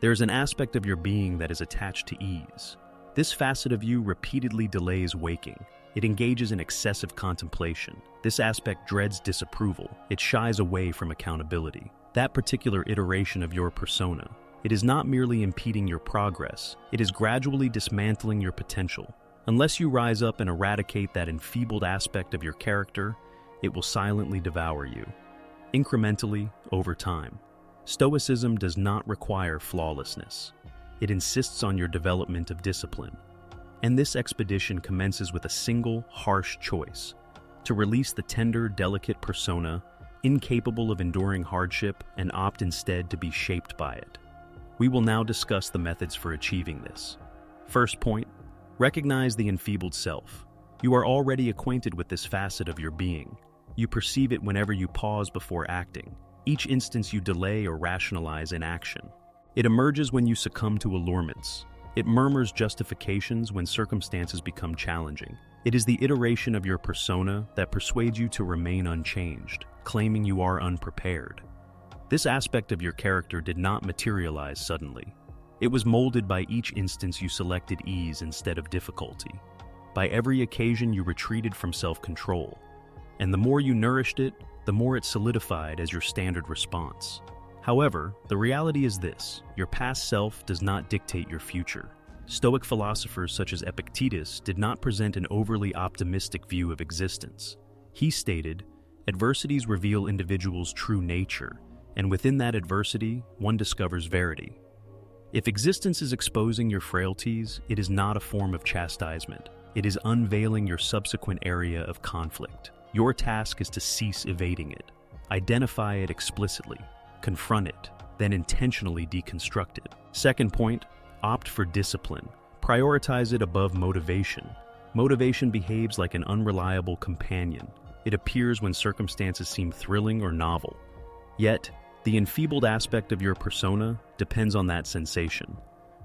There is an aspect of your being that is attached to ease. This facet of you repeatedly delays waking. It engages in excessive contemplation. This aspect dreads disapproval. It shies away from accountability. That particular iteration of your persona, it is not merely impeding your progress, it is gradually dismantling your potential. Unless you rise up and eradicate that enfeebled aspect of your character, it will silently devour you. Incrementally, over time. Stoicism does not require flawlessness. It insists on your development of discipline. And this expedition commences with a single, harsh choice: to release the tender, delicate persona, incapable of enduring hardship, and opt instead to be shaped by it. We will now discuss the methods for achieving this. First point, recognize the enfeebled self. You are already acquainted with this facet of your being. You perceive it whenever you pause before acting, each instance you delay or rationalize inaction. It emerges when you succumb to allurements. It murmurs justifications when circumstances become challenging. It is the iteration of your persona that persuades you to remain unchanged, claiming you are unprepared. This aspect of your character did not materialize suddenly. It was molded by each instance you selected ease instead of difficulty. By every occasion you retreated from self-control. And the more you nourished it, the more it solidified as your standard response. However, the reality is this: your past self does not dictate your future. Stoic philosophers such as Epictetus did not present an overly optimistic view of existence. He stated, "Adversities reveal individuals' true nature, and within that adversity, one discovers verity." If existence is exposing your frailties, it is not a form of chastisement. It is unveiling your subsequent area of conflict. Your task is to cease evading it. Identify it explicitly. Confront it, then intentionally deconstruct it. Second point, opt for discipline. Prioritize it above motivation. Motivation behaves like an unreliable companion. It appears when circumstances seem thrilling or novel. Yet, the enfeebled aspect of your persona depends on that sensation.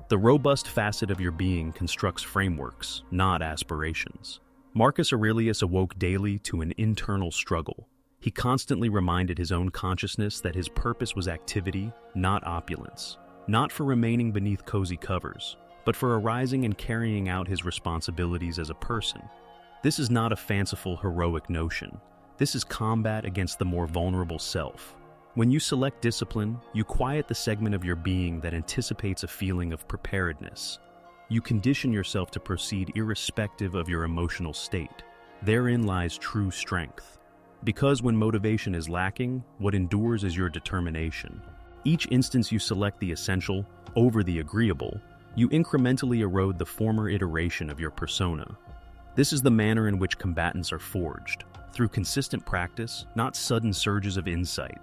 The robust facet of your being constructs frameworks, not aspirations. Marcus Aurelius awoke daily to an internal struggle. He constantly reminded his own consciousness that his purpose was activity, not opulence. Not for remaining beneath cozy covers, but for arising and carrying out his responsibilities as a person. This is not a fanciful, heroic notion. This is combat against the more vulnerable self. When you select discipline, you quiet the segment of your being that anticipates a feeling of preparedness. You condition yourself to proceed irrespective of your emotional state. Therein lies true strength. Because when motivation is lacking, what endures is your determination. Each instance you select the essential over the agreeable, you incrementally erode the former iteration of your persona. This is the manner in which combatants are forged, through consistent practice, not sudden surges of insight.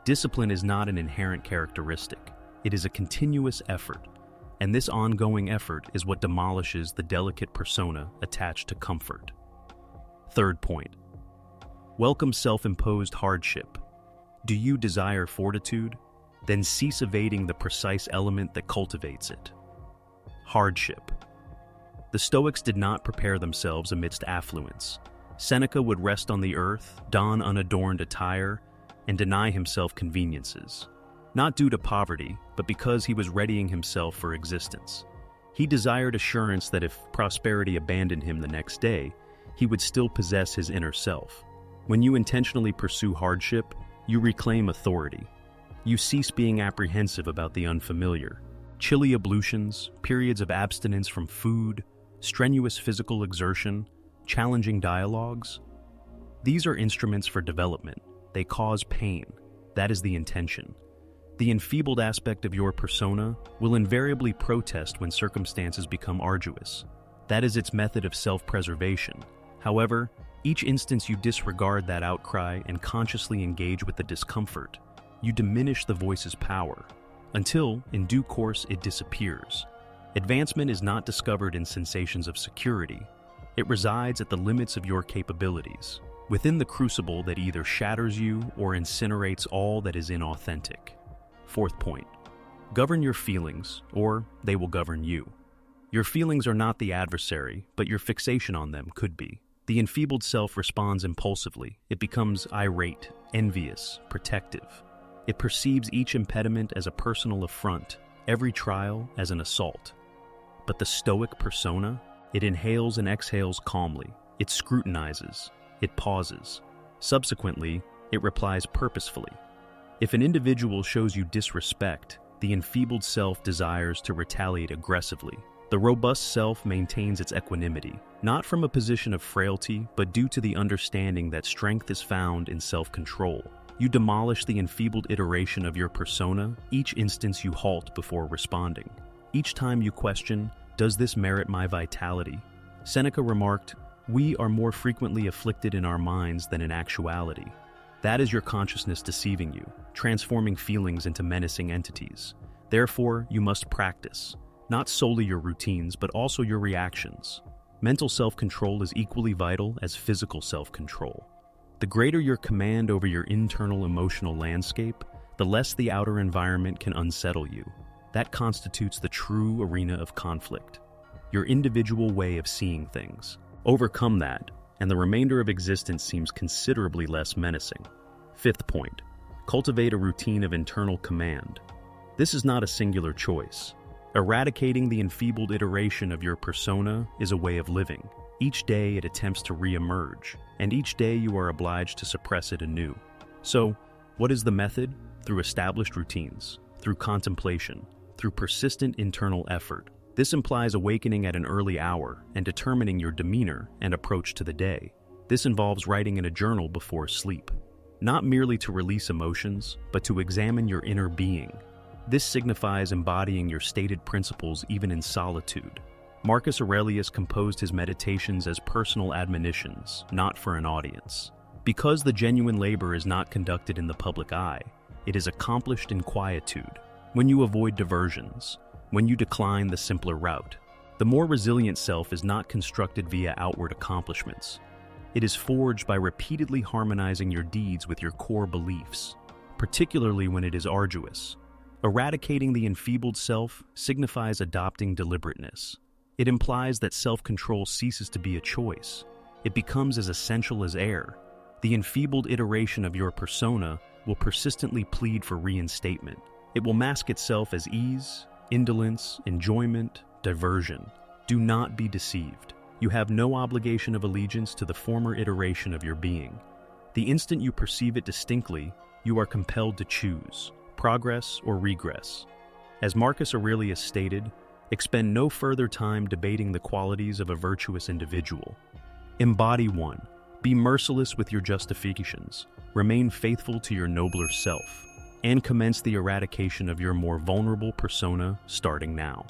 Discipline is not an inherent characteristic. It is a continuous effort, and this ongoing effort is what demolishes the delicate persona attached to comfort. Third point, welcome self-imposed hardship. Do you desire fortitude? Then cease evading the precise element that cultivates it. Hardship. The Stoics did not prepare themselves amidst affluence. Seneca would rest on the earth, don unadorned attire, and deny himself conveniences. Not due to poverty, but because he was readying himself for existence. He desired assurance that if prosperity abandoned him the next day, he would still possess his inner self. When you intentionally pursue hardship, you reclaim authority. You cease being apprehensive about the unfamiliar. Chilly ablutions, periods of abstinence from food, strenuous physical exertion, challenging dialogues. These are instruments for development. They cause pain. That is the intention. The enfeebled aspect of your persona will invariably protest when circumstances become arduous. That is its method of self-preservation. However, each instance you disregard that outcry and consciously engage with the discomfort, you diminish the voice's power, until, in due course, it disappears. Advancement is not discovered in sensations of security. It resides at the limits of your capabilities, within the crucible that either shatters you or incinerates all that is inauthentic. Fourth point, govern your feelings, or they will govern you. Your feelings are not the adversary, but your fixation on them could be. The enfeebled self responds impulsively. It becomes irate, envious, protective. It perceives each impediment as a personal affront, every trial as an assault. But the Stoic persona, it inhales and exhales calmly, it scrutinizes, it pauses. Subsequently, it replies purposefully. If an individual shows you disrespect, the enfeebled self desires to retaliate aggressively. The robust self maintains its equanimity, not from a position of frailty, but due to the understanding that strength is found in self-control. You demolish the enfeebled iteration of your persona each instance you halt before responding. Each time you question, does this merit my vitality? Seneca remarked, "We are more frequently afflicted in our minds than in actuality." That is your consciousness deceiving you, transforming feelings into menacing entities. Therefore, you must practice, not solely your routines, but also your reactions. Mental self-control is equally vital as physical self-control. The greater your command over your internal emotional landscape, the less the outer environment can unsettle you. That constitutes the true arena of conflict, your individual way of seeing things. Overcome that, and the remainder of existence seems considerably less menacing. Fifth point, cultivate a routine of internal command. This is not a singular choice. Eradicating the enfeebled iteration of your persona is a way of living. Each day it attempts to re-emerge, and each day you are obliged to suppress it anew. So, what is the method? Through established routines, through contemplation, through persistent internal effort. This implies awakening at an early hour and determining your demeanor and approach to the day. This involves writing in a journal before sleep, not merely to release emotions, but to examine your inner being. This signifies embodying your stated principles even in solitude. Marcus Aurelius composed his meditations as personal admonitions, not for an audience. Because the genuine labor is not conducted in the public eye, it is accomplished in quietude, when you avoid diversions, when you decline the simpler route. The more resilient self is not constructed via outward accomplishments. It is forged by repeatedly harmonizing your deeds with your core beliefs, particularly when it is arduous. Eradicating the enfeebled self signifies adopting deliberateness. It implies that self-control ceases to be a choice. It becomes as essential as air. The enfeebled iteration of your persona will persistently plead for reinstatement. It will mask itself as ease, indolence, enjoyment, diversion. Do not be deceived. You have no obligation of allegiance to the former iteration of your being. The instant you perceive it distinctly, you are compelled to choose progress or regress. As Marcus Aurelius stated, expend no further time debating the qualities of a virtuous individual. Embody one. Be merciless with your justifications. Remain faithful to your nobler self. And commence the eradication of your more vulnerable persona starting now.